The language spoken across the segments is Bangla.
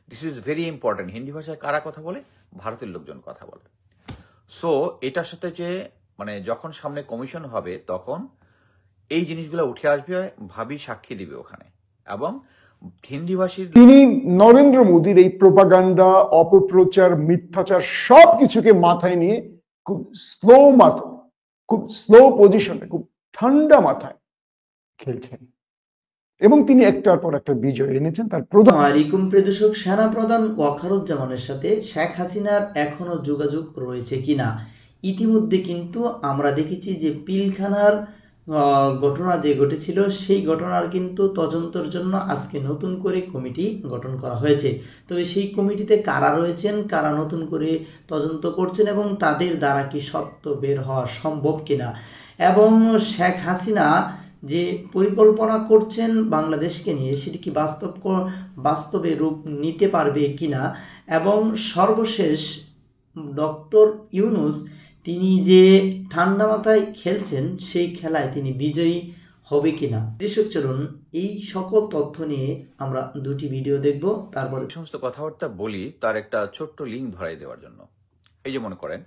This is very important. Hindi ভাষায় কারা কথা বলে? ভারতের লোকজন কথা বলে। সো এটার সাথে যে মানে যখন সামনে কমিশন হবে তখন এই জিনিসগুলো উঠে আসবে, ভাবি সাক্ষী দিবে ওখানে, এবং হিন্দিভাষীর তিনি নরেন্দ্র মোদীর এই প্রোপাগান্ডা, অপপ্রচার, মিথ্যাচার সবকিছুকে মাথায় নিয়ে খুব স্লো পজিশনে, খুব ঠান্ডা মাথায় খেলছেন এবং তিনি একটার পর একটা বিজয় এনেছেন। তার প্রধান আলাইকুম প্রিয় দর্শক, সেনা প্রধান ওয়াকারুজ্জামানের সাথে শেখ হাসিনার এখনো যোগাযোগ রয়েছে কিনা? ইতিমধ্যে কিন্তু আমরা দেখেছি যে পিলখানার ঘটনা যে ঘটেছিল সেই ঘটনার কিন্তু তদন্তের জন্য আজকে নতুন করে কমিটি গঠন করা হয়েছে। তবে সেই কমিটিতে কারা রয়েছেন, কারা নতুন করে তদন্ত করছেন এবং তাদের দ্বারা কি সত্য বের হওয়া সম্ভব কিনা, এবং শেখ হাসিনা যে পরিকল্পনা করছেন বাংলাদেশকে নিয়ে সেটি কি বাস্তবে রূপ নিতে পারবে কিনা, এবং সর্বশেষ ডক্টর ইউনূস তিনি যে ঠান্ডা মাথায় খেলছেন সেই খেলায় তিনি বিজয়ী হবে কিনা। দর্শক চলুন এই সকল তথ্য নিয়ে আমরা দুটি ভিডিও দেখব, তারপরে সমস্ত কথাবার্তা বলি তার একটা ছোট্ট লিঙ্ক ধরাই দেওয়ার জন্য। এই যে মনে করেন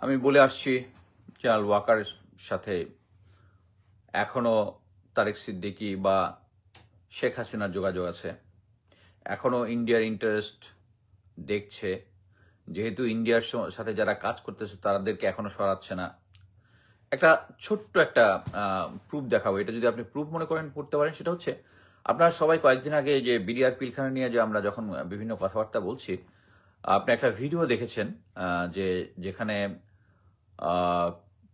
আমি বলে আসছি জেনারেল ওয়াকারের সাথে এখনো তারেক সিদ্দিকী বা শেখ হাসিনার যোগাযোগ আছে, এখনো ইন্ডিয়ার ইন্টারেস্ট দেখছে, যেহেতু ইন্ডিয়ার সাথে যারা কাজ করতেছে তাদেরকে এখনো সরাচ্ছে না। একটা ছোট্ট একটা প্রুফ দেখাবো। এটা যদি আপনি প্রুফ মনে করেন পড়তে পারেন, সেটা হচ্ছে আপনারা সবাই কয়েকদিন আগে যে বিডিআর পিলখানা নিয়ে যে আমরা যখন বিভিন্ন কথাবার্তা বলছি, আপনি একটা ভিডিও দেখেছেন যে যেখানে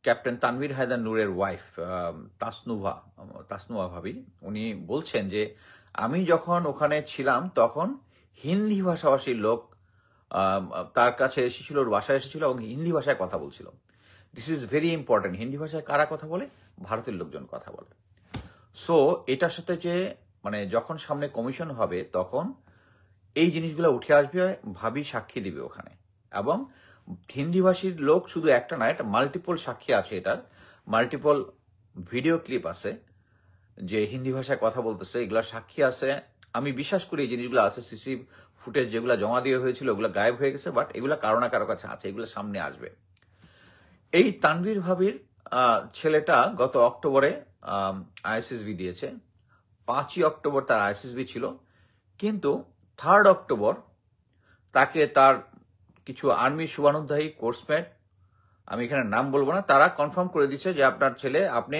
ক্যাপ্টেন তানভীর হায়দার নূরের ওয়াইফ তাসনুভা ভাবি উনি বলছেন যে আমি যখন ওখানে ছিলাম তখন হিন্দি ভাষাভাষীর লোক তার কাছে এসেছিল, ওর বাসায় এসেছিল এবং হিন্দি ভাষায় কথা বলছিল। This is very important. Hindi ভাষায় কারা কথা বলে? ভারতের লোকজন কথা বলে। সো এটার সাথে যে মানে যখন সামনে কমিশন হবে তখন এই জিনিসগুলো উঠে আসবে, ভাবি সাক্ষী দিবে ওখানে, এবং হিন্দিভাষীর লোক শুধু একটা না, এটা মাল্টিপল সাক্ষী আছে, এটার মাল্টিপল ভিডিও ক্লিপ আছে যে হিন্দি ভাষায় কথা বলতেছে, এগুলা সাক্ষী আছে। আমি বিশ্বাস করি এই জিনিসগুলো আছে, সিসি ফুটেজ যেগুলো জমা দিয়ে হয়েছিল ওগুলো গায়েব হয়ে গেছে, বাট এগুলো কারো না কারো কাছে আছে, এগুলো সামনে আসবে। এই তানভীর ভাবির ছেলেটা গত অক্টোবরে আইএসএসবি দিয়েছে, 5ই অক্টোবর তার আইএসএসবি ছিল, কিন্তু 3rd অক্টোবর তাকে তার কিছু আর্মি শুভানুধ্যায়ী কোর্সমেট, আমি এখানে নাম বলবো না, তারা কনফার্ম করে দিচ্ছে যে আপনার ছেলে, আপনি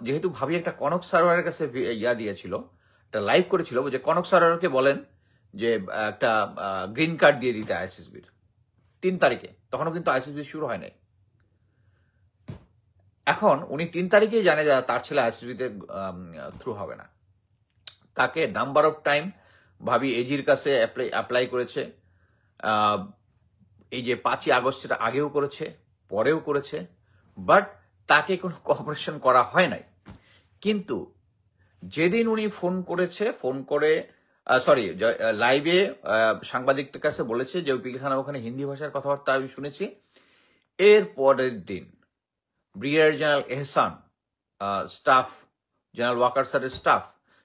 যেহেতু ভাবি একটা কনক সারোয়ারের কাছে দিয়েছিল, একটা লাইভ করেছিল, যে কনক সারোয়ারকে বলেন যে একটা গ্রিন কার্ড দিয়ে দিতে আইএসএসবির 3 তারিখে, তখনও কিন্তু আইএসএসবি শুরু হয় নাই। এখন উনি 3 তারিখেই জানে যে তার ছেলে আইএসএসবিতে থ্রু হবে না। তাকে নাম্বার অফ টাইম ভাবি এজির কাছে অ্যাপ্লাই করেছে, এই যে 5ই আগস্টের আগেও করেছে, পরেও করেছে, বাট তাকে কোনো কোঅপারেশন করা হয় নাই। কিন্তু যেদিন উনি ফোন করে লাইভে সাংবাদিকদের কাছে বলেছে যে পিলখানা ওখানে হিন্দি ভাষার কথাবার্তা আমি শুনেছি, এর পরের দিন ব্রিগেডিয়ার জেনারেল এহসান, স্টাফ জেনারেল ওয়াকার স্যারের স্টাফ,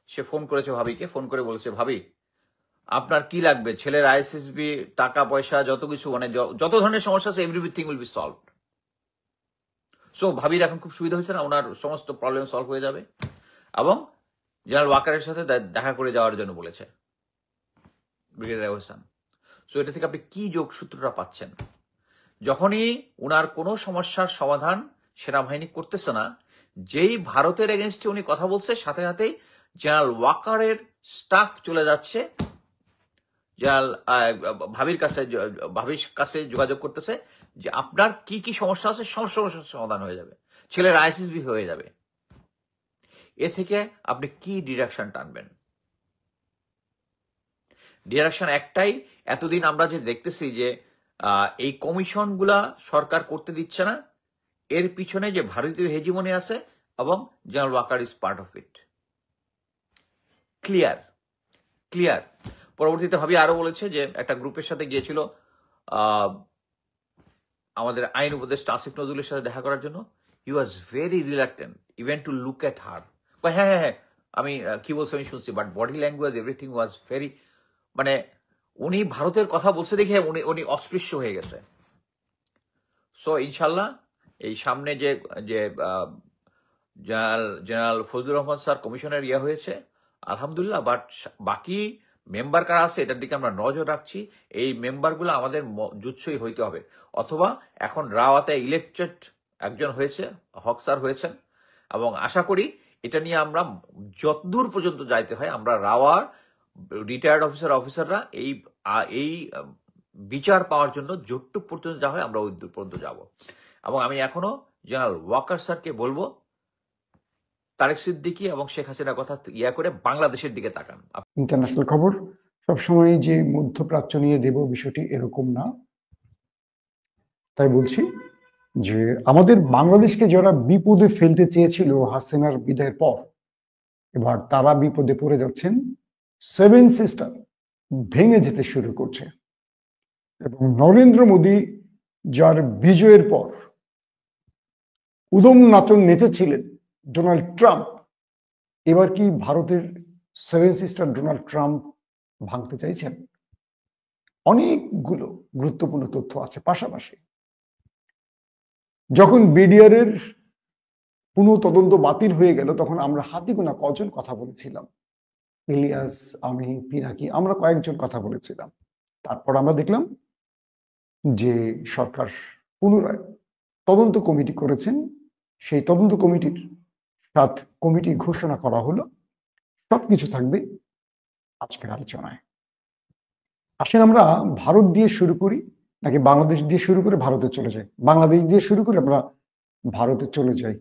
সে ফোন করেছে ভাবিকে, ফোন করে বলেছে ভাবি আপনার কি লাগবে, ছেলের আইএসএসবি, টাকা পয়সা, যত কিছু, মানে যত ধরনের সমস্যা আছে everything will be solved. So ভাবির এখন খুব সুবিধা হয়েছে না, ওনার সমস্ত প্রবলেম সলভ হয়ে যাবে, এবং জেনারেল ওয়াকারের সাথে দেখা করে যাওয়ার জন্য বলেছে ব্রিগেডিয়ার এহসান। সো এটা থেকে আপনি কি যোগসূত্রটা পাচ্ছেন? যখনই উনার কোনো সমস্যার সমাধান সেনাবাহিনী করতেছে না, যেই ভারতের এগেনস্টে উনি কথা বলছে, সাথে সাথেই জেনারেল ওয়াকারের স্টাফ চলে যাচ্ছে ভাবির কাছে যোগাযোগ করতেছে যে আপনার কি কি সমস্যা আছে, সব সমস্যার সমাধান হয়ে যাবে, ছেলের আইএসএসবি হয়ে যাবে। এ থেকে আপনি কি ডিরেকশন টানবেন? ডিরেকশন একটাই, এতদিন আমরা যে দেখতেছি যে এই কমিশনগুলা সরকার করতে দিচ্ছে না, এর পিছনে যে ভারতীয় হেজিমনি আছে, এবং general Walker is part of it. Clear. পরবর্তীতে ভাবি আরো বলেছে যে একটা গ্রুপের সাথে গিয়েছিল আমাদের আইন উপদেষ্টা আসিফ নজরুলের সাথে দেখা করার জন্য। He was very reluctant even to look at her. হ্যাঁ, আমি কি বলছি আমি শুনছি, but body language everything was very মানে উনি ভারতের কথা বলছে দেখে উনি উনি অস্পৃশ্য হয়ে গেছে। সো ইনশাল্লাহ এই সামনে যে যে জেনারেল ফজলুর রহমান স্যার কমিশনের হয়েছে আলহামদুলিল্লাহ, বাট বাকি মেম্বার কারা আছে এটার দিকে আমরা নজর রাখছি। এই মেম্বারগুলো আমাদের জুৎসই হইতে হবে, অথবা এখন রাওয়াতে ইলেকটেড একজন হয়েছে, হক স্যার হয়েছেন, এবং আশা করি এটা নিয়ে আমরা যতদূর পর্যন্ত যাইতে হয় আমরা রাওয়ার রিটায়ার্ড অফিসাররা এই এই বিচার পাওয়ার জন্য যতটুক পর্যন্ত যা হয় আমরা ওই দূর পর্যন্ত যাব। এবং আমি এখনো জেনারেল ওয়াকার স্যারকে বলবো তারেক সিদ্দিকী এবং শেখ হাসিনার কথা করে বাংলাদেশের দিকে তাকান। ইন্টারন্যাশনাল খবর সবসময় যে মধ্যপ্রাচ্য নিয়ে দেব বিষয়টি এরকম না, তাই বলছি যে আমাদের বাংলাদেশকে যারা বিপদে ফেলতে চেয়েছিল হাসিনার বিদায়ের পর, এবার তারা বিপদে পড়ে যাচ্ছেন। সেভেন সিস্টার ভেঙে যেতে শুরু করছে এবং নরেন্দ্র মোদী যার বিজয়ের পর উদম নাচন নেচেছিলেন ডোনাল্ড ট্রাম্প, এবার কি ভারতের সেভেন সিস্টার ডোনাল্ড ট্রাম্প ভাঙতে চাইছেন? অনেকগুলো গুরুত্বপূর্ণ তথ্য আছে। পাশাপাশি যখন বিডিআর এর পুনঃ তদন্ত বাতিল হয়ে গেল তখন আমরা হাতে গোনা কজন কথা বলেছিলাম, ইলিয়াস, আমি, পিনাকি, আমরা কয়েকজন কথা বলেছিলাম। তারপর আমরা দেখলাম যে সরকার পুনরায় তদন্ত কমিটি করেছেন। সেই তদন্ত কমিটির 7 কমিটি ঘোষণা করা হলো। সবকিছু থাকবে আজকের আলোচনায়। আসেন আমরা ভারত দিয়ে শুরু করি নাকি বাংলাদেশ দিয়ে শুরু করে ভারতে চলে যাই? বাংলাদেশ দিয়ে শুরু করে আমরা ভারতে চলে যাই।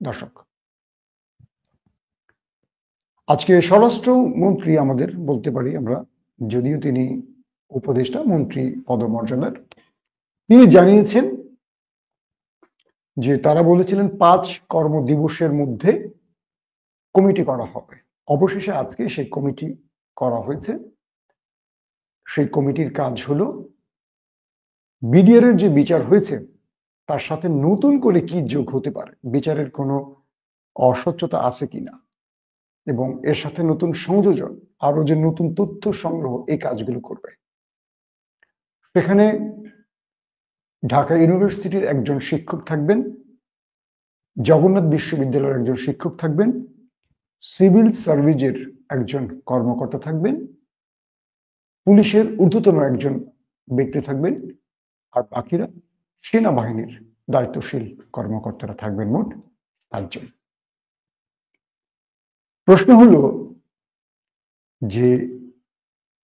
দর্শক, আজকে স্বরাষ্ট্রমন্ত্রী আমাদের বলতে পারি আমরা, যদিও তিনি উপদেষ্টা মন্ত্রী পদমর্যাদার, তিনি জানিয়েছেন যে তারা বলেছিলেন 5 কর্মদিবসের মধ্যে কমিটি করা হবে। অবশেষে আজকে সেই কমিটি করা হয়েছে। সেই কমিটির কাজ হলো বিডিআর এর যে বিচার হয়েছে তার সাথে নতুন করে কি যোগ হতে পারে, বিচারের কোনো অস্বচ্ছতা আছে কিনা, এবং এর সাথে নতুন সংযোজন, আরো যে নতুন তথ্য সংগ্রহ, এই কাজগুলো করবে। সেখানে ঢাকা ইউনিভার্সিটির একজন শিক্ষক থাকবেন, জগন্নাথ বিশ্ববিদ্যালয়ের একজন শিক্ষক থাকবেন, সিভিল সার্ভিসের একজন কর্মকর্তা থাকবেন, পুলিশের ঊর্ধ্বতন একজন ব্যক্তি থাকবেন, আর বাকিরা সেনাবাহিনীর দায়িত্বশীল কর্মকর্তারা থাকবেন। মোট 5 জন। প্রশ্ন হলো যে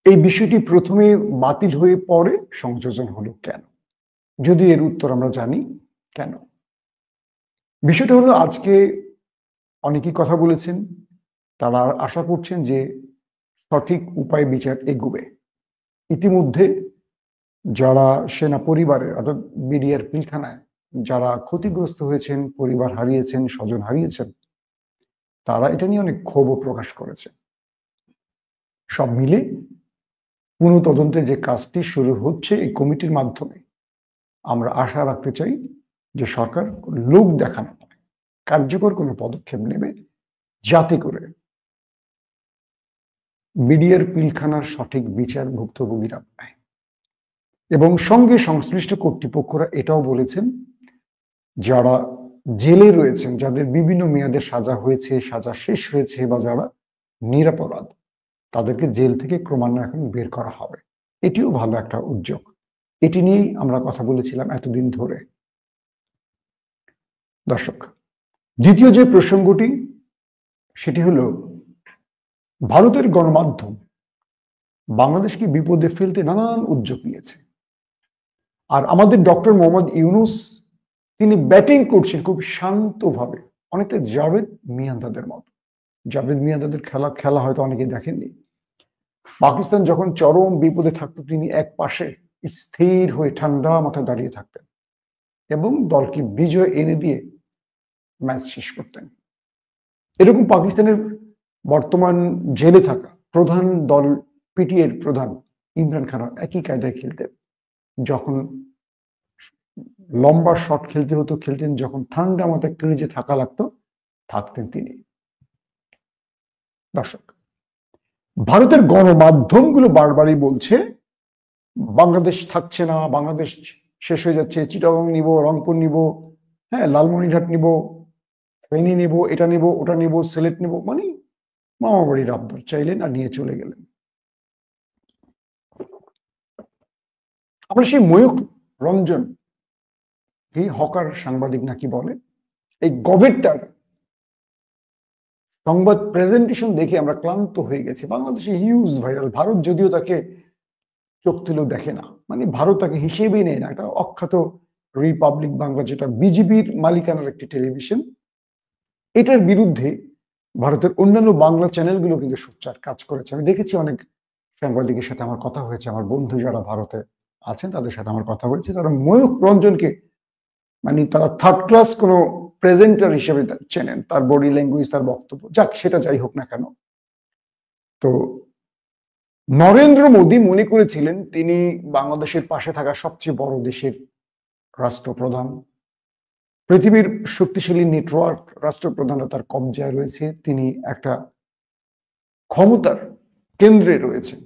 এই বিষয়টি প্রথমে বাতিল হয়ে পরে সংযোজন হলো কেন? যদি এর উত্তর আমরা জানি কেন। বিষয়টা হলো আজকে অনেকেই কথা বলেছেন, তারা আশা করছেন যে সঠিক উপায় বিচার এগোবে। ইতিমধ্যে যারা সেনা পরিবারের অর্থাৎ বিডিআর পিলখানায় যারা ক্ষতিগ্রস্ত হয়েছেন, পরিবার হারিয়েছেন, স্বজন হারিয়েছেন, তারা এটা নিয়ে অনেক ক্ষোভ প্রকাশ করেছে। সব মিলে পুনঃ তদন্তের যে কাজটি শুরু হচ্ছে এই কমিটির মাধ্যমে, আমরা আশা রাখতে চাই যে সরকার লোক দেখানো নয়, কার্যকর কোনো পদক্ষেপ নেবে যাতে করে বিডিআর পিলখানার সঠিক বিচার ভুক্তভোগীরা পায়। এবং সঙ্গে সংশ্লিষ্ট কর্তৃপক্ষরা এটাও বলেছেন যারা জেলে রয়েছেন, যাদের বিভিন্ন মেয়াদে সাজা হয়েছে, সাজা শেষ হয়েছে, বা যারা নিরপরাধ, তাদেরকে জেল থেকে ক্রমান্বয়ে এখন বের করা হবে। এটিও ভালো একটা উদ্যোগ। এটি নিয়েই আমরা কথা বলেছিলাম এতদিন ধরে। দর্শক, দ্বিতীয় যে প্রসঙ্গটি সেটি হলো ভারতের গণমাধ্যম বাংলাদেশকে বিপদে ফেলতে নানান উদ্যোগ নিয়েছে। আর আমাদের ডক্টর মোহাম্মদ ইউনূস তিনি ব্যাটিং করছেন খুব শান্তভাবে, অনেকটা জাভেদ মিয়াঁদাদের মতো। জাভেদ মিয়াঁদাদের খেলা হয়তো অনেকে দেখেননি। পাকিস্তান যখন চরম বিপদে থাকতো তিনি এক পাশে স্থির হয়ে ঠান্ডা মাথায় দাঁড়িয়ে থাকতেন এবং দলকে বিজয় এনে দিয়ে ম্যাচ শেষ করতেন। এরকম পাকিস্তানের বর্তমান জেলে থাকা প্রধান দল পিটিএর প্রধান ইমরান খান একই কায়দায় খেলতেন। যখন লম্বা শট খেলতে হতো খেলতেন, যখন ঠান্ডা মাথায় ক্রিজে থাকা লাগতো থাকতেন তিনি। দর্শক, ভারতের গণমাধ্যমগুলো বারবারই বলছে বাংলাদেশ থাকছে না, বাংলাদেশ শেষ হয়ে যাচ্ছে, চিটাগং নিব, রংপুর নিব, হ্যাঁ লালমনিরহাট নিব, ফেনী নিব, এটা নিব, ওটা নিব, সিলেট নিব, মানে মামা বাড়ির আবদার চাইলেন আর নিয়ে চলে গেলেন। আমরা সেই ময়ূক রঞ্জন, এই হকার সাংবাদিক নাকি বলে, এই গভীরটার সংবাদ প্রেজেন্টেশন দেখে আমরা ক্লান্ত হয়ে গেছি। বাংলাদেশে হিউজ ভাইরাল, ভারত যদিও তাকে চোখ তুলেও দেখে না, মানে ভারত তাকে হিসেবেই নেয় না। এটা অখ্যাত রিপাবলিক বাংলা, যেটা বিজেপির মালিকানার একটি টেলিভিশন, এটার বিরুদ্ধে ভারতের অন্যান্য বাংলা চ্যানেলগুলো কিন্তু সোচ্চার কাজ করেছে। আমি দেখেছি অনেক সাংবাদিকের সাথে আমার কথা হয়েছে, আমার বন্ধু যারা ভারতে আছেন তাদের সাথে আমার কথা হয়েছে, তারা ময়ূক রঞ্জনকে মানে তারা থার্ড ক্লাস কোনো প্রেজেন্টার হিসেবে চেনেন, তার বডি ল্যাঙ্গুয়েজ, তার বক্তব্য, যাক সেটা যাই হোক না কেন। তো নরেন্দ্র মোদী মনে করেছিলেন তিনি বাংলাদেশের পাশে থাকা সবচেয়ে বড় দেশের রাষ্ট্রপ্রধান, পৃথিবীর শক্তিশালী নেটওয়ার্ক রাষ্ট্রপ্রধানরা তার কবজায় রয়েছে, তিনি একটা ক্ষমতার কেন্দ্রে রয়েছেন।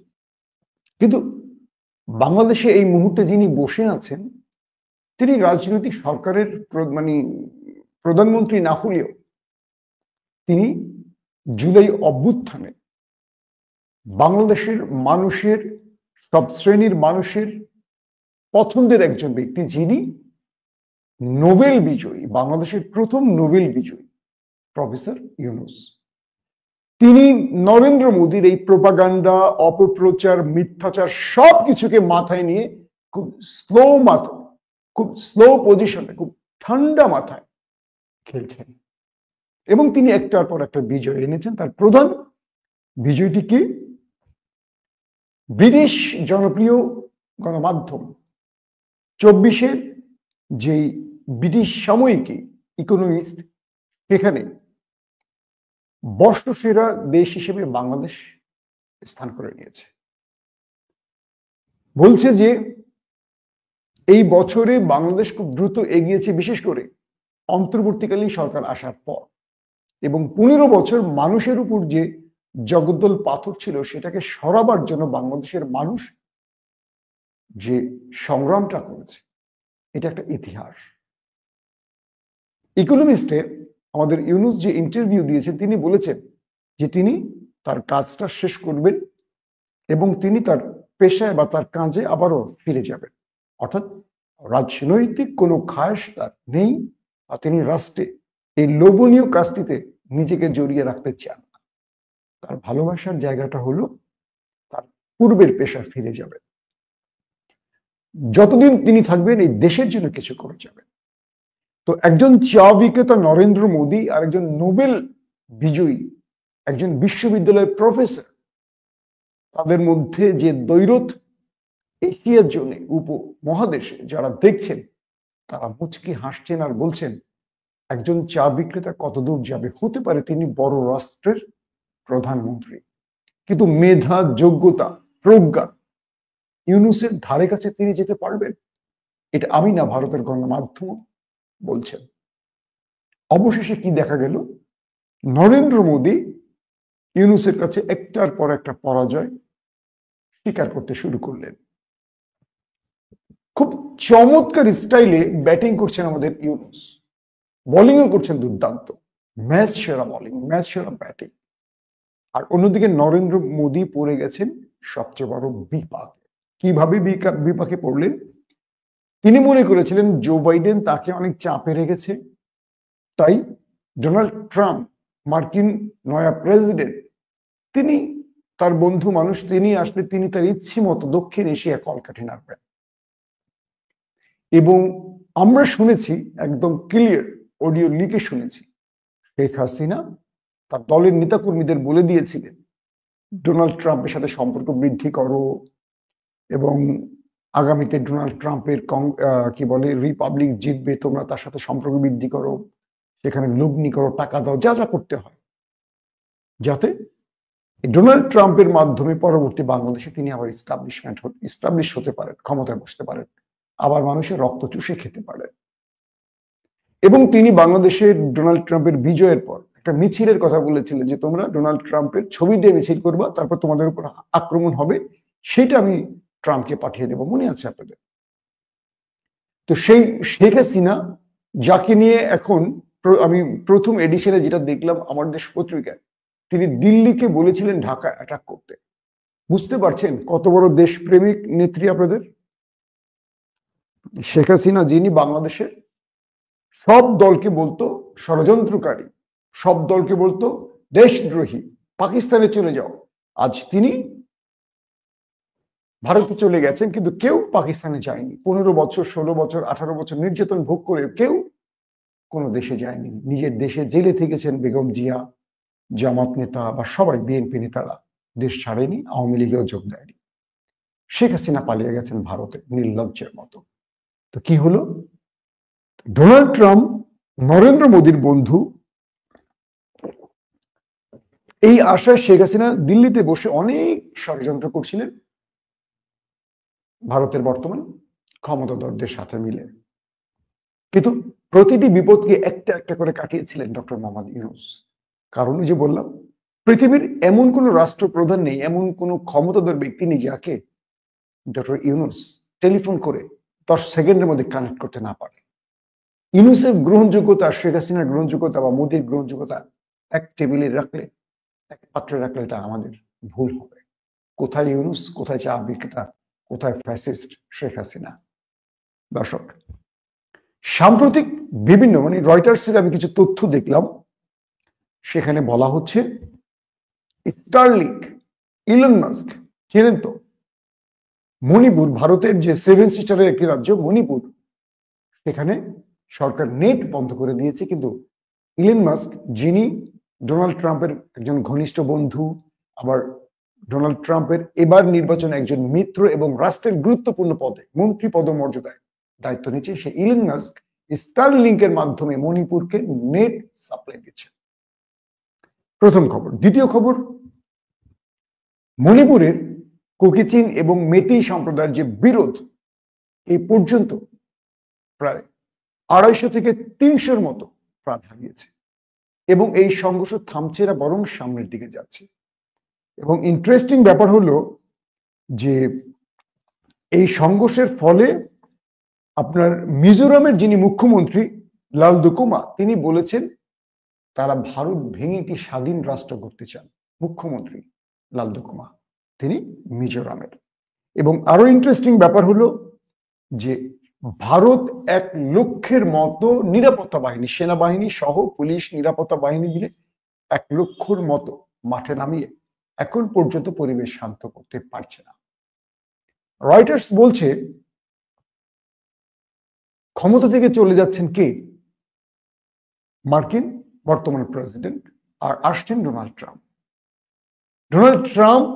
কিন্তু বাংলাদেশে এই মুহূর্তে যিনি বসে আছেন তিনি রাজনৈতিক সরকারের মানে প্রধানমন্ত্রী না হলেও তিনি জুলাই অভ্যুত্থানে বাংলাদেশের মানুষের, সব শ্রেণীর মানুষের পছন্দের একজন ব্যক্তি, যিনি নোবেল বিজয়ী, বাংলাদেশের প্রথম নোবেল বিজয়ী প্রফেসর ইউনূস। তিনি নরেন্দ্র মোদীর এই প্রোপাগান্ডা, অপপ্রচার, মিথ্যাচার সবকিছুকে মাথায় নিয়ে খুব স্লো পজিশনে, খুব ঠান্ডা মাথায় খেলছেন এবং তিনি একটার পর একটা বিজয় এনেছেন। তার প্রধান বিজয়টি কি? ব্রিটিশ জনপ্রিয় গণমাধ্যম 24-এর যেই ব্রিটিশ সাময়িকী ইকোনমিস্ট, সেখানে বর্ষসেরা দেশ হিসেবে বাংলাদেশ স্থান করে নিয়েছে। বলছে যে এই বছরে বাংলাদেশ খুব দ্রুত এগিয়েছে, বিশেষ করে অন্তর্বর্তীকালীন সরকার আসার পর, এবং 15 বছর মানুষের উপর যে জগদ্দল পাথর ছিল সেটাকে সরাবার জন্য বাংলাদেশের মানুষ যে সংগ্রামটা করেছে, এটা একটা ইতিহাস। ইকোনমিস্টে আমাদের ইউনূস যে ইন্টারভিউ দিয়েছেন, তিনি বলেছেন যে তিনি তার কাজটা শেষ করবেন এবং তিনি তার পেশায় বা তার কাজে আবারও ফিরে যাবেন। অর্থাৎ রাজনৈতিক কোনো খায়েশ তার নেই, আর তিনি রাষ্ট্রে এই লোভনীয় কাজটিতে নিজেকে জড়িয়ে রাখতে চান না। তার ভালোবাসার জায়গাটা হলো তার পূর্বের পেশায় ফিরে যাবেন। যতদিন তিনি থাকবেন এই দেশের জন্য কিছু করে যাবেন। তো একজন চা বিক্রেতা নরেন্দ্র মোদী আর একজন নোবেল বিজয়ী, একজন বিশ্ববিদ্যালয়ের প্রফেসর, তাদের মধ্যে যে দ্বৈরথ এশিয়ার জন্য উপমহাদেশে যারা দেখছেন তারা মুচকি হাসছেন আর বলছেন একজন চা বিক্রেতা কতদূর যাবে, হতে পারে তিনি বড় রাষ্ট্রের প্রধানমন্ত্রী, কিন্তু মেধা, যোগ্যতা, প্রজ্ঞা ইউনূসের ধারে কাছে তিনি যেতে পারবেন? এটা আমি না, ভারতের গণমাধ্যম বলছেন। অবশেষে কি দেখা গেল? নরেন্দ্র মোদী ইউনূসের কাছে একটার পর একটা পরাজয় স্বীকার করতে শুরু করলেন। খুব চমৎকার স্টাইলে ব্যাটিং করছেন আমাদের ইউনূস, বোলিংও করছেন দুর্দান্ত, ম্যাচ সেরা বোলিং, ম্যাচ সেরা ব্যাটিং। আর অন্যদিকে নরেন্দ্র মোদী পড়ে গেছেন সবচেয়ে বড় বিপাকে। কিভাবে বিপাকে পড়লেন? তিনি মনে করেছিলেন জো বাইডেন তাকে অনেক চাপে রেখেছে, তাই ডোনাল্ড ট্রাম্প, মার্কিন নয়া প্রেসিডেন্ট, তিনি তার বন্ধু মানুষ, তিনি আসলে তিনি তার ইচ্ছে মতো দক্ষিণ এশিয়া কলকাঠি নাড়বেন। এবং আমরা শুনেছি, একদম ক্লিয়ার অডিও লিখে শুনেছি, শেখ হাসিনা তার দলের নেতাকর্মীদের বলে দিয়েছিলেন ডোনাল্ড ট্রাম্পের সাথে সম্পর্ক বৃদ্ধি করো এবং আগামীতে ডোনাল্ড ট্রাম্পের কি বলে রিপাবলিক জিতবে, তোমরা তার সাথে সম্পর্ক বৃদ্ধি করো, সেখানে লগ্নি করো, টাকা দাও, যা যা করতে হয়, যাতে ডোনাল্ড ট্রাম্পের মাধ্যমে পরবর্তী বাংলাদেশে তিনি আবার ইস্টাবলিশ হতে পারেন, ক্ষমতায় বসতে পারেন, আবার মানুষের রক্ত চুষে খেতে পারেন। এবং তিনি বাংলাদেশের ডোনাল্ড ট্রাম্পের বিজয়ের পর একটা মিছিলের কথা বলেছিলেন যে তোমরা ডোনাল্ড ট্রাম্পের ছবি দিয়ে মিছিল করবা, তারপর তোমাদের উপর আক্রমণ হবে, সেটা আমি ট্রাম্পকে পাঠিয়ে দেবো, মনে আছে আপনাদের? তো সেই শেখ হাসিনা, যাকে নিয়ে এখন আমি প্রথম এডিশনে যেটা দেখলাম আমার দেশ পত্রিকায়, তিনি দিল্লিকে বলেছিলেন ঢাকা অ্যাটাক করতে। বুঝতে পারছেন কত বড় দেশপ্রেমিক নেত্রী আপনাদের? শেখ হাসিনা, যিনি বাংলাদেশের সব দলকে বলতো ষড়যন্ত্রকারী, সব দলকে বলতো দেশদ্রোহী, পাকিস্তানে চলে যাও, আজ তিনি ভারতে চলে গেছেন, কিন্তু কেউ পাকিস্তানে যায়নি। 15 বছর, 16 বছর, 18 বছর নির্যাতন ভোগ করে কেউ কোনো দেশে যায়নি। নিজের দেশে জেলে থেকেছেন বেগম জিয়া, জামাত নেতা বা সবাই, বিএনপি নেতারা দেশ ছাড়েনি, আওয়ামী লীগেও যোগ দেয়নি। শেখ হাসিনা পালিয়ে গেছেন ভারতে নির্লজ্জের মতো। তো কি হলো? ডোনাল্ড ট্রাম্প নরেন্দ্র মোদীর বন্ধু, এই আশায় শেখ হাসিনা দিল্লিতে বসে অনেক ষড়যন্ত্র করছিলেন ভারতের বর্তমান ক্ষমতাধরদের সাথে মিলে, কিন্তু প্রতিটি বিপদকে একটা একটা করে কাটিয়েছিলেন ডক্টর মোহাম্মদ ইউনূস। কারণ যে বললাম, পৃথিবীর এমন কোন রাষ্ট্রপ্রধান নেই, এমন কোন ক্ষমতাধর ব্যক্তি নেই যাকে ডক্টর ইউনূস টেলিফোন করে 10 সেকেন্ডের মধ্যে কানেক্ট করতে না পারে। ইউনূসের গ্রহণযোগ্যতা, শেখ হাসিনার গ্রহণযোগ্যতা বা মোদীর গ্রহণযোগ্যতা এক টেবিলে রাখলে, এক পাত্রে রাখলে এটা আমাদের ভুল হবে। কোথায় ইউনূস, কোথায় চা বিক্রেতা, কোথায় ফ্যাসিস্ট শেখ হাসিনা? দর্শক, সাম্প্রতিক বিভিন্ন রয়টার্সের আমি কিছু তথ্য দেখলাম, সেখানে বলা হচ্ছে স্টারলিংক, ইলন মাস্ক চেনেন তো, মণিপুর, ভারতের যে 7 সিস্টারের একটি রাজ্য মণিপুর, সেখানে সরকার নেট বন্ধ করে দিয়েছে, কিন্তু ইলন মাস্ক, যিনি ডোনাল্ড ট্রাম্পের একজন ঘনিষ্ঠ বন্ধু, আবার ডোনাল্ড ট্রাম্পের এবার নির্বাচনে একজন মিত্র এবং রাষ্ট্রের গুরুত্বপূর্ণ পদে, মন্ত্রী পদমর্যাদায় দায়িত্ব নিচ্ছে, সে ইলন মাস্ক স্টারলিংকের মাধ্যমে মণিপুরকে নেট সাপ্লাই দিচ্ছে। প্রথম খবর। দ্বিতীয় খবর, মণিপুরের কুকিচিন এবং মেতেই সম্প্রদায়ের যে বিরোধ, এই পর্যন্ত প্রায় 250 থেকে 300-র মতো প্রাণ হারিয়েছে এবং এই সংঘর্ষ থামছে না, বরং সামনের দিকে যাচ্ছে। এবং ইন্টারেস্টিং ব্যাপার হলো যে এই সংঘর্ষের ফলে আপনার মিজোরামের যিনি মুখ্যমন্ত্রী লালদুকুমা, তিনি বলেছেন তারা ভারত ভেঙে একটি স্বাধীন রাষ্ট্র করতে চান। মুখ্যমন্ত্রী লালদুকুমা, তিনি মিজোরামের। এবং আরো ইন্টারেস্টিং ব্যাপার হলো যে ভারত 1 লক্ষের মতো নিরাপত্তা বাহিনী, সেনাবাহিনী সহ পুলিশ, নিরাপত্তা বাহিনী মিলে 1 লক্ষর মতো মাঠে নামিয়ে এখন পর্যন্ত পরিবেশ শান্ত করতে পারছে না। রয়টার্স বলছে ক্ষমতা থেকে চলে যাচ্ছেন কে? মার্কিন বর্তমান প্রেসিডেন্ট, আর আসছেন ডোনাল্ড ট্রাম্প। ডোনাল্ড ট্রাম্প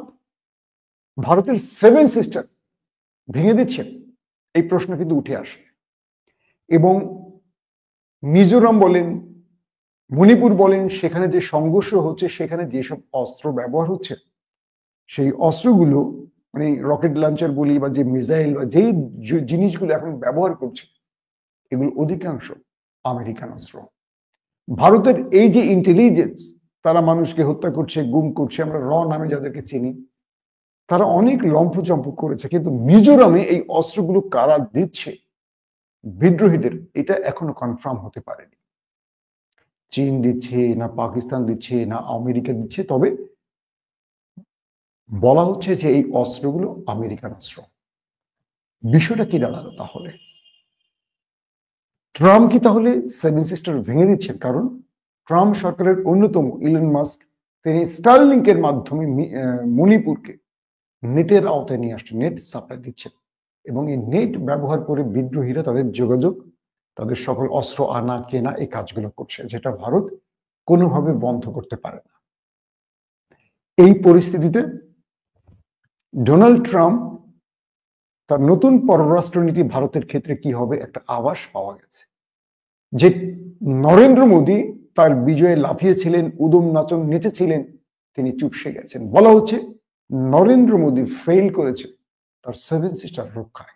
ভারতের 7 সিস্টার ভেঙে দিচ্ছেন, এই প্রশ্ন কিন্তু উঠে আসে। এবং মিজোরাম বলেন, মণিপুর বলেন, সেখানে যে সংঘর্ষ হচ্ছে, সেখানে যেসব অস্ত্র ব্যবহার হচ্ছে, সেই অস্ত্রগুলো রকেট লঞ্চার বলি বা যে মিসাইল বা যেই জিনিসগুলো এখন ব্যবহার করছে, এগুলো অধিকাংশ আমেরিকান অস্ত্র। ভারতের এই যে ইন্টেলিজেন্স, তারা মানুষকে হত্যা করছে, গুম করছে, আমরা র নামে যাদেরকে চিনি, তারা অনেক লম্ফচম্প করেছে, কিন্তু মিজোরামে এই অস্ত্রগুলো কারা দিচ্ছে বিদ্রোহীদের, এটা এখনো কনফার্ম হতে পারেনি। চীন দিচ্ছে না, পাকিস্তান দিচ্ছে না, আমেরিকা দিচ্ছে, তবে বলা হচ্ছে যে এই অস্ত্রগুলো আমেরিকান অস্ত্র। বিষয়টা কি দাঁড়ালো তাহলে? ট্রাম্প কি তাহলে 7 সিস্টার ভেঙে দিচ্ছেন? কারণ ট্রাম্প সরকারের অন্যতম ইলন মাস্ক, তিনি স্টারলিংকের মাধ্যমে মণিপুরকে নেটের আওতায় নিয়ে আসছেন, নেট সাপ্লাই দিচ্ছেন, এবং এই নেট ব্যবহার করে বিদ্রোহীরা তাদের যোগাযোগ, তাদের সকল অস্ত্র আনা কেনা, এই কাজগুলো করছে, যেটা ভারত কোনোভাবে বন্ধ করতে পারে না। এই পরিস্থিতিতে ডোনাল্ড ট্রাম্প তার নতুন পররাষ্ট্রনীতি ভারতের ক্ষেত্রে কি হবে, একটা আভাস পাওয়া গেছে। যে নরেন্দ্র মোদী তার বিজয়ে লাফিয়েছিলেন, উদম নাচন নেচেছিলেন, তিনি চুপসে গেছেন। বলা হচ্ছে নরেন্দ্র মোদী ফেল করেছে তার 7 সিস্টার রক্ষায়।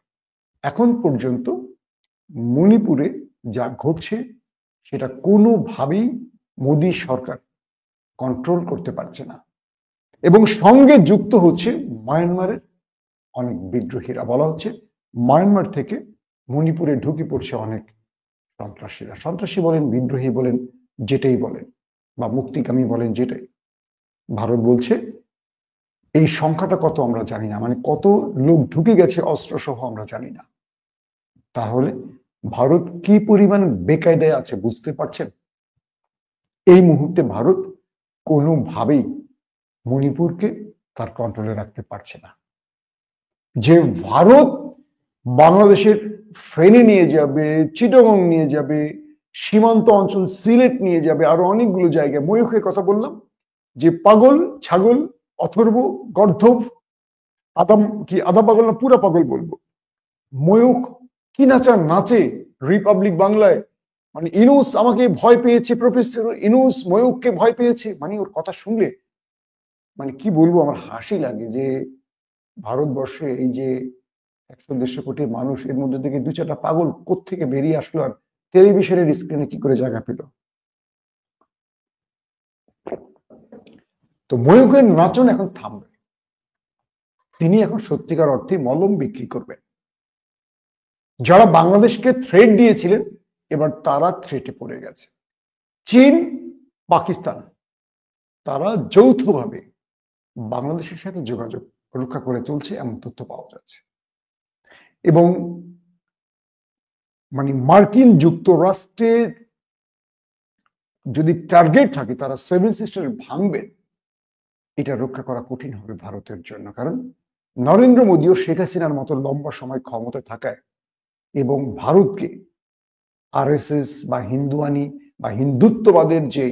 এখন পর্যন্ত মণিপুরে যা ঘটছে, সেটা কোনোভাবেই মোদী সরকার কন্ট্রোল করতে পারছে না, এবং সঙ্গে যুক্ত হচ্ছে মায়ানমারের অনেক বিদ্রোহীরা। বলা হচ্ছে মায়ানমার থেকে মণিপুরে ঢুকে পড়ছে অনেক সন্ত্রাসীরা। সন্ত্রাসী বলেন, বিদ্রোহী বলেন, যেটাই বলেন, বা মুক্তিকামী বলেন, যেটাই। ভারত বলছে এই সংখ্যাটা কত আমরা জানি না, মানে কত লোক ঢুকে গেছে অস্ত্রসহ আমরা জানি না। তাহলে ভারত কি পরিমাণ বেকায়দায় আছে বুঝতে পারছেন? এই মুহূর্তে ভারত কোনোভাবেই মণিপুরকে তার কন্ট্রোলে রাখতে পারছে না। যে ভারত বাংলাদেশের ফেনী নিয়ে যাবে, চিটাগং নিয়ে যাবে, সীমান্ত অঞ্চল সিলেট নিয়ে যাবে, আরো অনেকগুলো জায়গায়। ময়ূখের কথা বললাম, যে পাগল ছাগল অথর্ব গর্ধব আধা পাগল না পুরা পাগল বলবো, ময়ূখ কি নাচা নাচে রিপাবলিক বাংলায়, মানে ইনুস আমাকে ভয় পেয়েছে, প্রফেসর ইনুস ময়ূখকে ভয় পেয়েছে। মানে ওর কথা শুনলে মানে কি বলবো, আমার হাসি লাগে যে ভারতবর্ষে এই যে 100-150 কোটি মানুষ, এর মধ্যে থেকে 2-4টা পাগল কোত্থেকে বেরিয়ে আসলো আর টেলিভিশনের স্ক্রিনে কি করে জায়গা পেল। তো ময়ূখের নাচন এখন থামবে। তিনি এখন সত্যিকার অর্থে মলম বিক্রি করবেন। যারা বাংলাদেশকে থ্রেট দিয়েছিলেন এবার তারা থ্রেটে পড়ে গেছে। চীন, পাকিস্তান, তারা যৌথভাবে বাংলাদেশের সাথে যোগাযোগ রক্ষা করে চলছে এমন তথ্য পাওয়া যাচ্ছে। এবং মানে মার্কিন যুক্তরাষ্ট্রের যদি টার্গেট থাকে তারা 7 সিস্টার ভাঙবেন, এটা রক্ষা করা কঠিন হবে ভারতের জন্য। কারণ নরেন্দ্র মোদী ও শেখ হাসিনার মতো লম্বা সময় ক্ষমতায় থাকায় এবং ভারতকে আরএসএস বা হিন্দুয়ানি বা হিন্দুত্ববাদের যে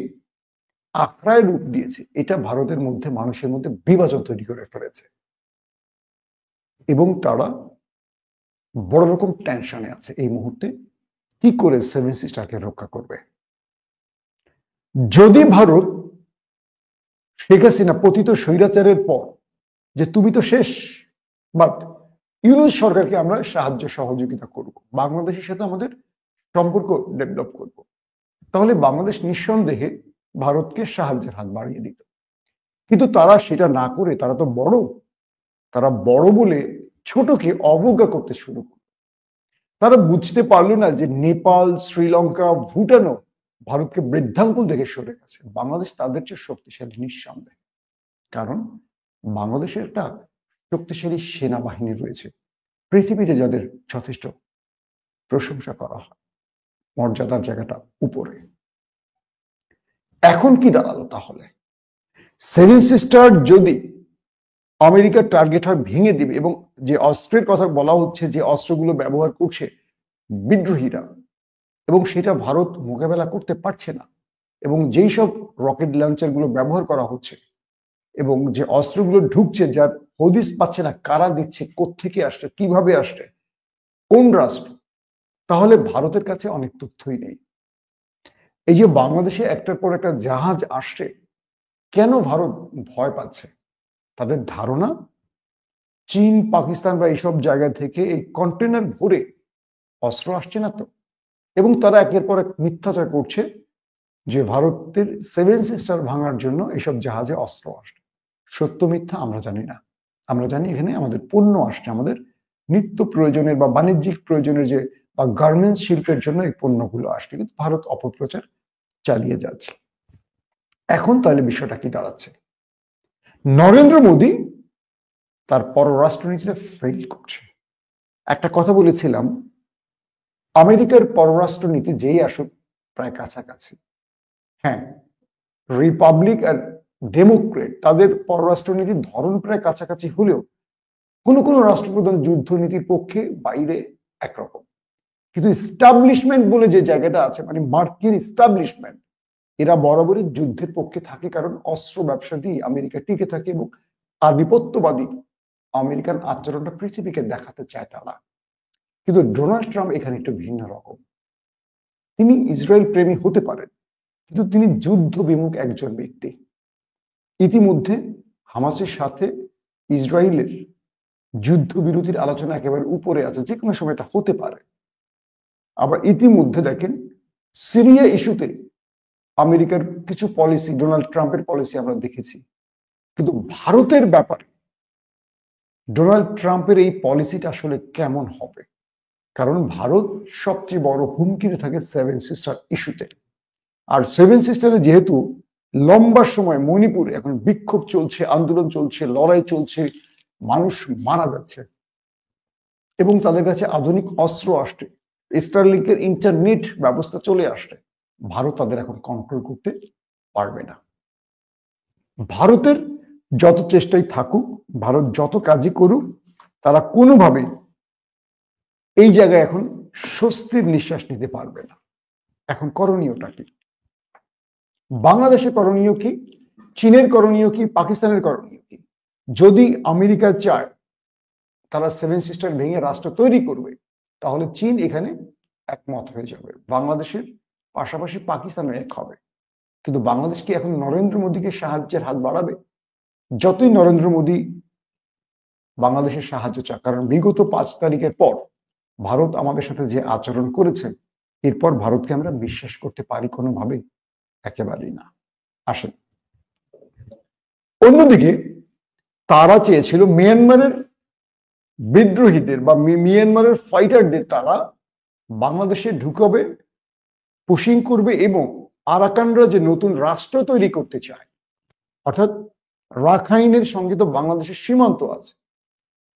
আখড়ায় রূপ দিয়েছে, এটা ভারতের মধ্যে মানুষের মধ্যে বিভাজন তৈরি করে ফেলেছে এবং তারা বড় রকম টেনশনে আছে এই মুহূর্তে কি করে 7 সিস্টারকে রক্ষা করবে। যদি ভারত শেখ হাসিনা পতিত স্বৈরাচারের পর যে তুমি তো শেষ, বাট ইউনূস সরকারকে আমরা সাহায্য সহযোগিতা করব, বাংলাদেশের সাথে আমাদের সম্পর্ক ডেভেলপ করব, তাহলে বাংলাদেশ নিঃসন্দেহে ভারতকে সাহায্যের হাত বাড়িয়ে দিত। কিন্তু তারা সেটা না করে তারা বড় বলে ছোটকে অবজ্ঞা করতে শুরু করল। তারা বুঝতে পারলো না যে নেপাল, শ্রীলঙ্কা, ভুটানও ভারতকে বৃদ্ধাঙ্গুল দেখে সরে গেছে। বাংলাদেশ তাদের চেয়ে শক্তিশালী নিঃসন্দেহে, কারণ বাংলাদেশের একটা শক্তিশালী সেনাবাহিনী রয়েছে, পৃথিবীতে যাদের যথেষ্ট প্রশংসা করা হয়, মর্যাদার জায়গাটা উপরে। এখন কি দাঁড়ালো তাহলে? 7 সিস্টার যদি আমেরিকার টার্গেট হয় ভেঙে দিবে, এবং যে অস্ত্রের কথা বলা হচ্ছে, যে অস্ত্রগুলো ব্যবহার করছে বিদ্রোহীরা, এবং সেটা ভারত মোকাবেলা করতে পারছে না, এবং যেই সব রকেট লঞ্চার গুলো ব্যবহার করা হচ্ছে এবং যে অস্ত্রগুলো ঢুকছে যার হদিস পাচ্ছে না, কারা দিচ্ছে, কোত্থেকে আসছে, কিভাবে আসছে, কোন রাষ্ট্র, তাহলে ভারতের কাছে অনেক তথ্যই নেই। এই যে বাংলাদেশে একটার পর একটা জাহাজ আসছে, কেন ভারত ভয় পাচ্ছে? তাদের ধারণা চীন, পাকিস্তান বা এইসব জায়গা থেকে এই কন্টেনার ভরে অস্ত্র আসছে না তো, এবং তারা একের পর এক মিথ্যাচার করছে যে ভারতের 7 সিস্টার ভাঙার জন্য এইসব জাহাজে অস্ত্র আসছে। সত্য মিথ্যা আমরা জানি না, আমরা জানি এখানে আমাদের পণ্য আসছে, আমাদের নিত্য প্রয়োজনের বা বাণিজ্যিক প্রয়োজনের যে বা গার্মেন্টস শিল্পের জন্য এই পণ্যগুলো আসছে, কিন্তু ভারত অপপ্রচার চালিয়ে যাচ্ছে। এখন তাহলে বিষয়টা কি দাঁড়াচ্ছে? নরেন্দ্র মোদী তার পররাষ্ট্রনীতিটা ফেল করছে। একটা কথা বলেছিলাম, আমেরিকার পররাষ্ট্রনীতি যেই আসুক প্রায় কাছাকাছি। হ্যাঁ, রিপাবলিক আর ডেমোক্রেট তাদের পররাষ্ট্রনীতির ধরন প্রায় কাছাকাছি হলেও কোনো কোনো রাষ্ট্রপ্রধান যুদ্ধনীতির পক্ষে বাইরে একরকম, কিন্তু ইস্টাবলিশমেন্ট বলে যে জায়গাটা আছে, মানে মার্কিন ইস্টাবলিশমেন্ট, এরা বরাবরই যুদ্ধের পক্ষে থাকে, কারণ অস্ত্র ব্যবসা দিয়ে আমেরিকা টিকে থাকে এবং আধিপত্যবাদী আমেরিকান আচরণটা পৃথিবীকে দেখাতে চায় তারা। কিন্তু ডোনাল্ড ট্রাম্প এখানে একটু ভিন্ন রকম। তিনি ইসরায়েল প্রেমী হতে পারেন, কিন্তু তিনি যুদ্ধ বিমুখ একজন ব্যক্তি। ইতিমধ্যে হামাসের সাথে ইসরায়েলের যুদ্ধবিরতির আলোচনা একেবারে উপরে আছে, যে কোনো সময় এটা হতে পারে। আবার ইতিমধ্যে দেখেন সিরিয়া ইস্যুতে আমেরিকার কিছু পলিসি, ডোনাল্ড ট্রাম্পের পলিসি আমরা দেখেছি, কিন্তু ভারতের ব্যাপারে ডোনাল্ড ট্রাম্পের এই পলিসিটা আসলে কেমন হবে? কারণ ভারত সবচেয়ে বড় হুমকিতে থাকে সেভেন সিস্টার ইস্যুতে। আর সেভেন সিস্টারে যেহেতু লম্বা সময় মণিপুরে এখন বিক্ষোভ চলছে, আন্দোলন চলছে, লড়াই চলছে, মানুষ মারা যাচ্ছে এবং তাদের কাছে আধুনিক অস্ত্র আসছে, স্টারলিংকের ইন্টারনেট ব্যবস্থা চলে আসছে, ভারত তাদের এখন কন্ট্রোল করতে পারবে না। ভারতের যত চেষ্টাই থাকুক, ভারত যত কাজই করুক, তারা কোনোভাবেই এই জায়গায় এখন স্বস্তির নিঃশ্বাস নিতে পারবে না। এখন করণীয়টা কি? বাংলাদেশের করণীয় কি? চীনের করণীয় কি? পাকিস্তানের করণীয় কি? যদি আমেরিকা চায় তারা সেভেন সিস্টার ভেঙে রাষ্ট্র তৈরি করবে, তাহলে চীন এখানে একমত হয়ে যাবে, বাংলাদেশের পাশাপাশি পাকিস্তানও এক হবে। কিন্তু বাংলাদেশ কি এখন নরেন্দ্র মোদীকে সাহায্যের হাত বাড়াবে? যতই নরেন্দ্র মোদী বাংলাদেশের সাহায্য চাক, কারণ বিগত 5 তারিখের পর ভারত আমাদের সাথে যে আচরণ করেছে, এরপর ভারতকে আমরা বিশ্বাস করতে পারি কোনোভাবে? একেবারেই না। আসেন, অন্যদিকে তারা চেয়েছিল মিয়ানমারের বিদ্রোহীদের বা মিয়ানমারের ফাইটারদের তারা বাংলাদেশে ঢুকাবে, পুশিং করবে এবং আরাকানরা যে নতুন রাষ্ট্র তৈরি করতে চায়, অর্থাৎ রাখাইনের সঙ্গে তো বাংলাদেশের সীমান্ত আছে,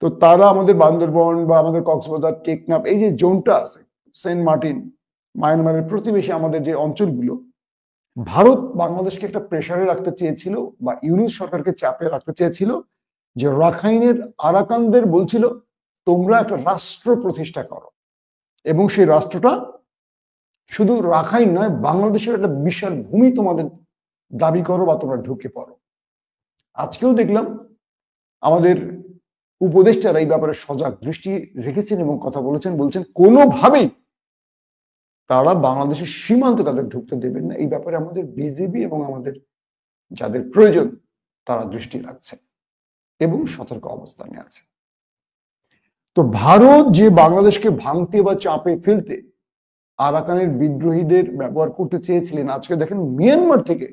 তো তারা আমাদের বান্দরবন বা আমাদের কক্সবাজার, টেকনাফ, এই যে জোনটা আছে, সেন্ট মার্টিন, মায়ানমারের প্রতিবেশী আমাদের যে অঞ্চলগুলো, ভারত বাংলাদেশকে একটা প্রেসারে রাখতে চেয়েছিল বা ইউনূস সরকারকে চাপে রাখতে চেয়েছিল, যে রাখাইনের আরাকানদের বলছিল তোমরা একটা রাষ্ট্র প্রতিষ্ঠা করো এবং সেই রাষ্ট্রটা শুধু রাখাইন নয়, বাংলাদেশের একটা বিশাল ভূমি তোমাদের দাবি করো বা তোমরা ঢুকে পড়ো। আজকেও দেখলাম আমাদের উপদেষ্টারা এই ব্যাপারে সজাগ দৃষ্টি রেখেছেন এবং কথা বলেছেন, বলছেন কোনোভাবেই তারা বাংলাদেশের সীমান্তে তাদের ঢুকতে দেবেন না। এই ব্যাপারে আমাদের বিজিবি এবং আমাদের যাদের প্রয়োজন তারা দৃষ্টি রাখছে এবং সতর্ক অবস্থানে আছে। তো ভারত যে বাংলাদেশকে ভাঙতে বা চাপে ফেলতে আরাকানের বিদ্রোহীদের ব্যবহার করতে চেয়েছিলেন, আজকে দেখেন মিয়ানমার থেকে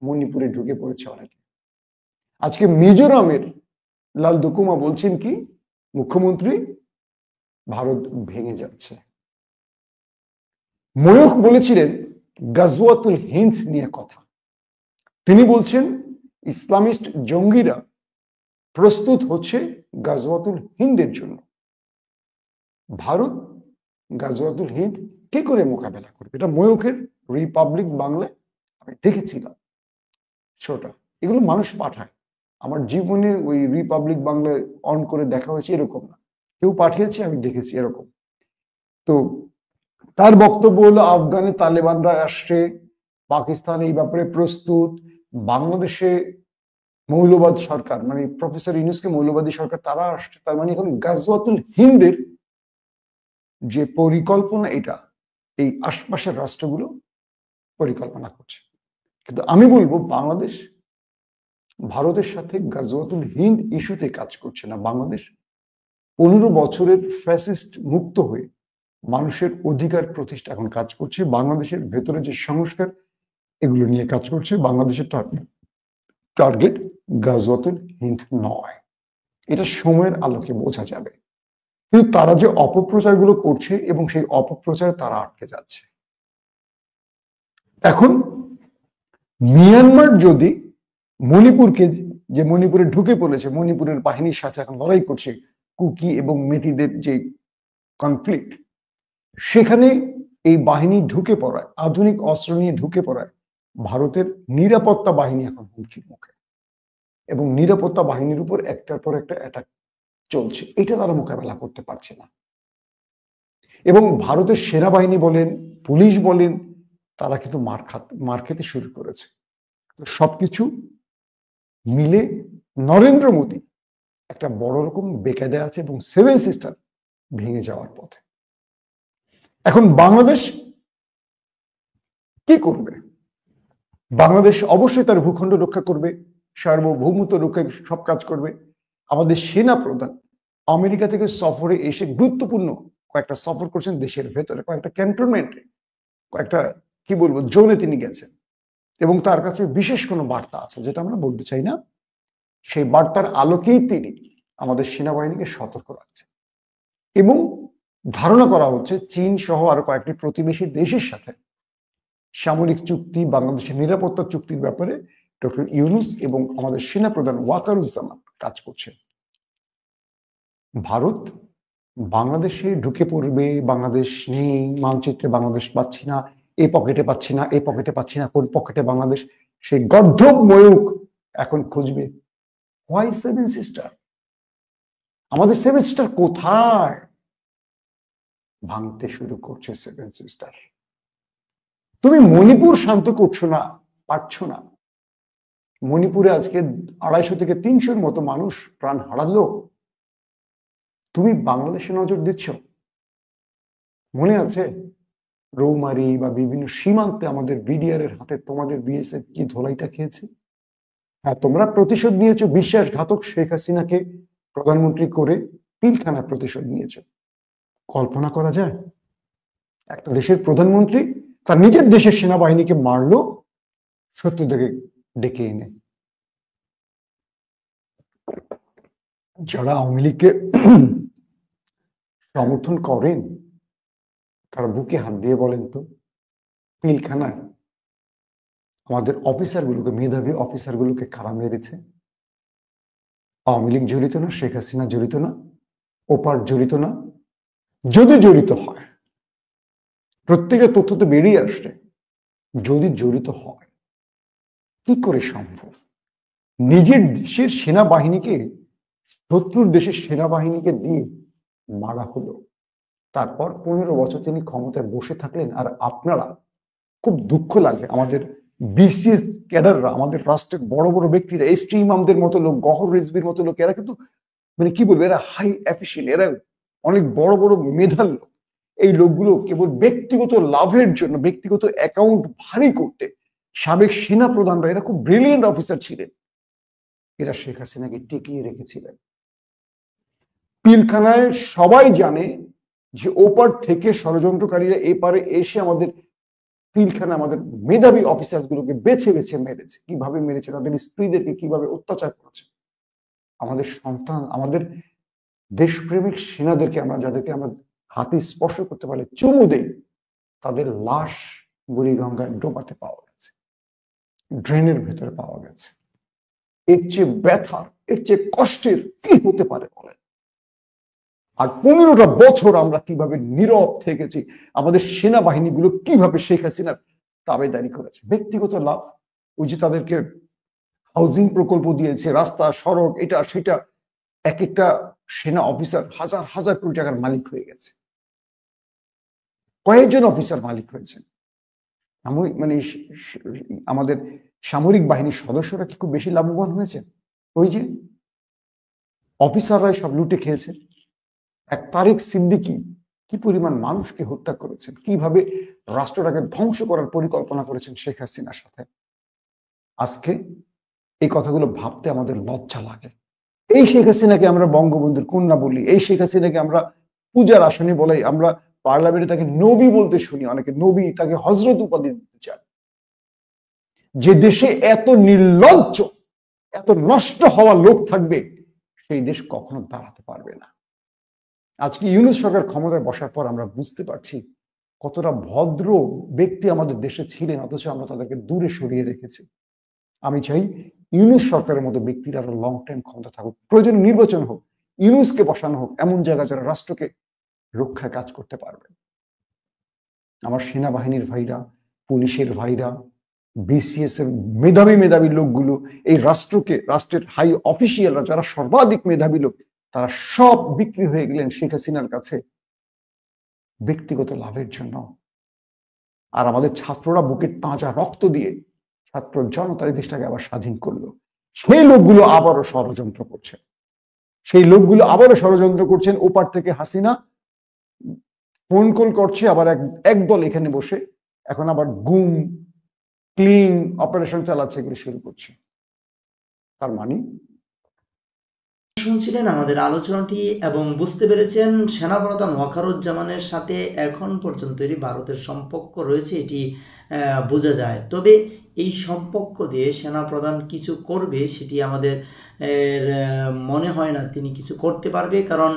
মণিপুরে ঢুকে পড়েছে অনেকে। আজকে মিজোরামের লাল দুকুমা বলছেন কি, মুখ্যমন্ত্রী ভারত ভেঙে যাচ্ছে। ময়ূখ বলেছিলেন গাজওয়াতুল হিন্দ নিয়ে কথা, তিনি বলছেন ইসলামিস্ট জঙ্গিরা প্রস্তুত হচ্ছে গাজওয়াতুল হিন্দের জন্য। ভারত গাজওয়াতুল হিন্দ কি করে মোকাবেলা করবে? এটা ময়ূখের রিপাবলিক বাংলায় আমি দেখেছিলাম শোটা। এগুলো মানুষ পাঠায়, আমার জীবনে ওই রিপাবলিক বাংলায় অন করে দেখা হয়েছে এরকম না, কেউ পাঠিয়েছে আমি দেখেছি এরকম। তো তার বক্তব্য হলো আফগানে তালেবানরা আসছে, পাকিস্তান এই ব্যাপারে প্রস্তুত, বাংলাদেশে মৌলবাদ সরকার মানে প্রফেসর ইউনূসকে মৌলবাদী সরকার তারা আসছে। তার মানে এখন গাজওয়াতুল হিন্দের যে পরিকল্পনা, এটা এই আশপাশের রাষ্ট্রগুলো পরিকল্পনা করছে। কিন্তু আমি বলবো বাংলাদেশ ভারতের সাথে গাজওয়াতুল হিন্দ ইস্যুতে কাজ করছে না। বাংলাদেশ 15 বছরের ফ্যাসিস্ট মুক্ত হয়ে মানুষের অধিকার প্রতিষ্ঠা এখন কাজ করছে। বাংলাদেশের ভেতরে যে সংস্কার, এগুলো নিয়ে কাজ করছে। বাংলাদেশের টার্গেট গাজওয়াতুল হিন্দ নয়, এটা সময়ের আলোকে বোঝা যাবে। কিন্তু তারা যে অপপ্রচারগুলো করছে এবং সেই অপপ্রচারে তারা আটকে যাচ্ছে। এখন মিয়ানমার যদি মণিপুরকে, যে মণিপুরে ঢুকে পড়েছে, মণিপুরের বাহিনীর সাথে এখন লড়াই করছে, কুকি এবং মেতিদের যে কনফ্লিক্ট, সেখানে এই বাহিনী ঢুকে পড়ায়, আধুনিক অস্ত্র নিয়ে ঢুকে পড়ায় ভারতের নিরাপত্তা বাহিনী এখন হুমকির মুখে এবং নিরাপত্তা বাহিনীর উপর একটার পর একটা অ্যাটাক চলছে। এটা তারা মোকাবেলা করতে পারছে না এবং ভারতের সেনাবাহিনী বলেন, পুলিশ বলেন, তারা কিন্তু মার খেতে শুরু করেছে। সবকিছু মিলে নরেন্দ্র মোদী একটা বড় রকম বেকায়দা আছে এবং সেভেন সিস্টার ভেঙে যাওয়ার পথে। এখন বাংলাদেশ কি করবে? বাংলাদেশ অবশ্যই তার ভূখণ্ড রক্ষা করবে, সার্বভৌমত্ব রক্ষায় সব কাজ করবে। আমাদের সেনা প্রধান আমেরিকা থেকে সফরে এসে গুরুত্বপূর্ণ কয়েকটা সফর করছেন দেশের ভেতরে, কয়েকটা ক্যান্টনমেন্টে, কয়েকটা কি বলবো জোনে তিনি গেছেন। এবং তার কাছে বিশেষ কোনো বার্তা আছে যেটা আমরা বলতে চাই না, সেই বার্তার আলোকেই তিনি আমাদের সেনাবাহিনীকে সতর্ক রাখছেন। এবং ধারণা করা হচ্ছে চীন সহ আরো কয়েকটি প্রতিবেশী দেশের সাথে সামরিক চুক্তি, বাংলাদেশের নিরাপত্তা চুক্তির ব্যাপারে ডক্টর ইউনূস এবং আমাদের সেনাপ্রধান ওয়াকারুজ্জামান কাজ করছেন। ভারত বাংলাদেশে ঢুকে পড়বে, বাংলাদেশ নেই, মানচিত্রে বাংলাদেশ পাচ্ছি না, এই পকেটে পাচ্ছি না, এই পকেটে পাচ্ছি না, কোন পকেটে বাংলাদেশ, সেই গর্ধব ময়ূক এখন খুঁজবে। Why seven sister? আমাদের সেভেন সিস্টার কোথায়? ভাঙতে শুরু করছে সেভেন সিস্টার। তুমি মণিপুর শান্ত করছো না, পারছো না। মণিপুরে আজকে 250 থেকে 300-র মতো মানুষ প্রাণ হারালো, তুমি বাংলাদেশে নজর দিচ্ছ। মনে আছে রৌমারি বা বিভিন্ন সীমান্তে আমাদের বিডিআর এর হাতে তোমাদের বিএসএফ কি ধোলাইটা খেয়েছে? হ্যাঁ, তোমরা প্রতিশোধ নিয়েছো, বিশ্বাসঘাতক শেখ হাসিনাকে প্রধানমন্ত্রী করে পিলখানার প্রতিশোধ নিয়েছো। কল্পনা করা যায় একটা দেশের প্রধানমন্ত্রী তার নিজের দেশের সেনাবাহিনীকে মারলো শত্রুদেরকে ডেকে এনে। যারা আওয়ামী লীগকে সমর্থন করেন তারা বুকে হাত দিয়ে বলেন তো, পিলখানায় আমাদের অফিসারগুলোকে, মেধাবী অফিসারগুলোকে কারা মেরেছে? আওয়ামী লীগ জড়িত না, শেখ হাসিনা জড়িত না, ওপার জড়িত না? যদি জড়িত হয়, প্রত্যেকের তথ্য তো বেরিয়ে আসছে, যদি জড়িত হয় কি করে সম্ভব নিজের দেশের সেনাবাহিনীকে শত্রুর দেশের সেনাবাহিনীকে দিয়ে মারা হলো? তারপর 15 বছর তিনি ক্ষমতায় বসে থাকলেন। আর আপনারা, খুব দুঃখ লাগে, আমাদের বিসিএস ক্যাডাররা, আমাদের রাষ্ট্রের বড় বড় ব্যক্তিরা, এস টি ইমামদের মতো লোক, গহর রিজভির মতো লোক, এরা কিন্তু মানে কি বলবো, এরা হাই এফিশিয়েন্ট, এরা অনেক বড় বড় মেধার লোক। এই লোকগুলো কেবল ব্যক্তিগত লাভের জন্য, ব্যক্তিগত অ্যাকাউন্ট ভারী করতে, সাবেক সেনা প্রধানরা, এরা খুব ব্রিলিয়েন্ট অফিসার ছিলেন, এরা শেখ হাসিনাকে টিকিয়ে রেখেছিলেন। পিলখানায় সবাই জানে যে ওপার থেকে ষড়যন্ত্রকারীরা এপারে এসে আমাদের পিলখানা, আমাদের মেধাবী অফিসার গুলোকে বেছে বেছে মেরেছে। কিভাবে মেরেছে? তাদের স্ত্রীদেরকে কিভাবে অত্যাচার করেছে। আমাদের সন্তান, আমাদের দেশপ্রেমিক সেনাদেরকে, আমরা যাদেরকে আমরা হাতে স্পর্শ করতে পারলে চুমু দেই, তাদের লাশ বুড়িগঙ্গায় ডোবাতে পাওয়া গেছে, ড্রেনের ভেতরে পাওয়া গেছে। এর চেয়ে ব্যথার, এর চেয়ে কষ্টের কি হতে পারে বলেন? আর 15টা বছর আমরা কিভাবে নীরব থেকেছি, আমাদের সেনাবাহিনীগুলো কিভাবে শেখ হাসিনার তাবেদারি করেছে। ব্যক্তিগত লাভ, ওই যে তাদেরকে হাউজিং প্রকল্প দিয়েছে, রাস্তা, সড়ক, এটা সেটা, এক একটা সেনা অফিসার হাজার হাজার কোটি টাকার মালিক হয়ে গেছে। কয়েকজন অফিসার মালিক হয়েছেন। মানে আমাদের সামরিক বাহিনীর সদস্যরা কি খুব বেশি লাভবান হয়েছে? ওই যে অফিসাররাই সব লুটে খেয়েছে। এক তারেক সিদ্দিকী কি পরিমাণ মানুষকে হত্যা করেছেন, কিভাবে রাষ্ট্রটাকে ধ্বংস করার পরিকল্পনা করেছেন শেখ হাসিনার সাথে। আজকে এই কথাগুলো ভাবতে আমাদের লজ্জা লাগে। এই শেখ হাসিনাকে আমরা বঙ্গবন্ধুর কন্যা বলি, এই শেখ হাসিনাকে আমরা পূজার আসনে বলাই, আমরা পার্লামেন্টে তাকে নবী বলতে শুনি, অনেকে নবী, তাকে হযরত উপাধি দিতে চান। যে দেশে এত নির্লজ্জ, এত নষ্ট হওয়া লোক থাকবে, সেই দেশ কখনো দাঁড়াতে পারবে না। আজকে ইউনূস সরকার ক্ষমতায় বসার পর আমরা বুঝতে পারছি কতটা ভদ্র ব্যক্তি আমাদের দেশে ছিলেন, অথচ আমরা তাদেরকে দূরে সরিয়ে রেখেছি। আমি চাই ইউনূস সরকারের মতো ব্যক্তিরা আরো লং টাইম ক্ষমতা থাকুক, প্রয়োজন নির্বাচন হোক, ইউনূসকে বসানো হোক এমন জায়গা যারা রাষ্ট্রকে রক্ষায় কাজ করতে পারবে। আমার সেনাবাহিনীর ভাইরা, পুলিশের ভাইরা, বিসিএস এর মেধাবী মেধাবী লোকগুলো, এই রাষ্ট্রকে, রাষ্ট্রের হাই অফিসিয়ালরা যারা সর্বাধিক মেধাবী লোক, তারা সব বিক্রি হয়ে গেলেন শেখ হাসিনার কাছে ব্যক্তিগত লাভের জন্য। আর আমাদের ছাত্ররা বুকের তাজা রক্ত দিয়ে ছাত্র জনতা এই দেশটাকে আবার স্বাধীন করলো। সেই লোকগুলো আবারও ষড়যন্ত্র করছে, সেই লোকগুলো আবারও ষড়যন্ত্র করছেন। ওপার থেকে হাসিনা ফোন কল করছে, আবার একদল এখানে বসে এখন আবার গুম ক্লিন অপারেশন চালাচ্ছে, এগুলো শুরু করছে। তার মানে শুনছিলেন আমাদের আলোচনাটি এবং বুঝতে পেরেছেন সেনাপ্রধান ওয়াকারুজ্জামানের সাথে এখন পর্যন্ত ভারতের সম্পর্ক রয়েছে, এটি বোঝা যায়। তবে এই সম্পর্ক দিয়ে সেনাপ্রধান কিছু করবে সেটি আমাদের মনে হয় না তিনি কিছু করতে পারবে, কারণ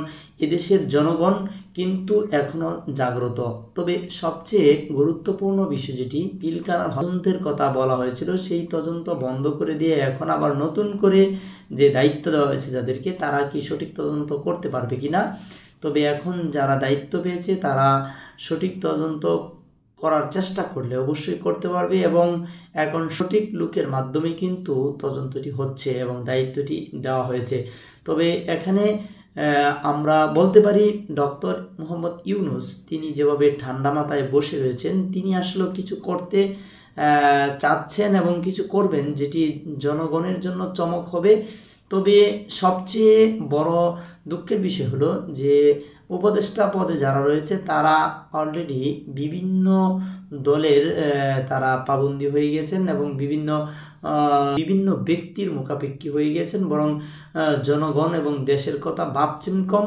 এদেশের জনগণ কিন্তু এখনো জাগ্রত। তবে সবচেয়ে গুরুত্বপূর্ণ বিষয় যেটি পিলখানার তদন্তের কথা বলা হয়েছিল, সেই তদন্ত বন্ধ করে দিয়ে এখন আবার নতুন করে যে দায়িত্ব দেওয়া হয়েছে যাদেরকে, তারা কি সঠিক তদন্ত করতে পারবে কিনা। তবে এখন যারা দায়িত্ব পেয়েছে তারা সঠিক তদন্ত করার চেষ্টা করলে অবশ্যই করতে পারবে, এবং এখন সঠিক লোকের মাধ্যমে কিন্তু তদন্তটি হচ্ছে এবং দায়িত্বটি দেওয়া হয়েছে। তবে এখানে আমরা বলতে পারি ডক্টর মোহাম্মদ ইউনূস তিনি যেভাবে ঠান্ডা মাথায় বসে রয়েছেন, তিনি আসলে কিছু করতে চাচ্ছেন এবং কিছু করবেন যেটি জনগণের জন্য চমক হবে। তবে সবচেয়ে বড় দুঃখের বিষয় হলো যে উপদেষ্টা পদে যারা রয়েছে তারা অলরেডি বিভিন্ন দলের তারা পাবন্দী হয়ে গেছেন এবং বিভিন্ন ব্যক্তির মুখাপেক্ষী হয়ে গেছেন, বরং জনগণ এবং দেশের কথা ভাবছেন কম।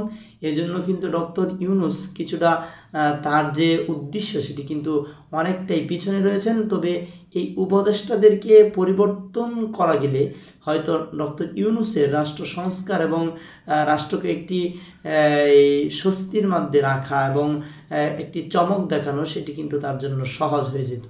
এজন্য কিন্তু ডক্টর ইউনূস কিছুটা তার যে উদ্দেশ্য সেটি কিন্তু অনেকটাই পিছনে রয়েছেন। তবে এই উপদেষ্টাদেরকে পরিবর্তন করা গেলে হয়তো ডক্টর ইউনূসের রাষ্ট্র সংস্কার এবং রাষ্ট্রকে একটি স্বস্তির মধ্যে রাখা এবং একটি চমক দেখানো সেটি কিন্তু তার জন্য সহজ হয়ে যেত।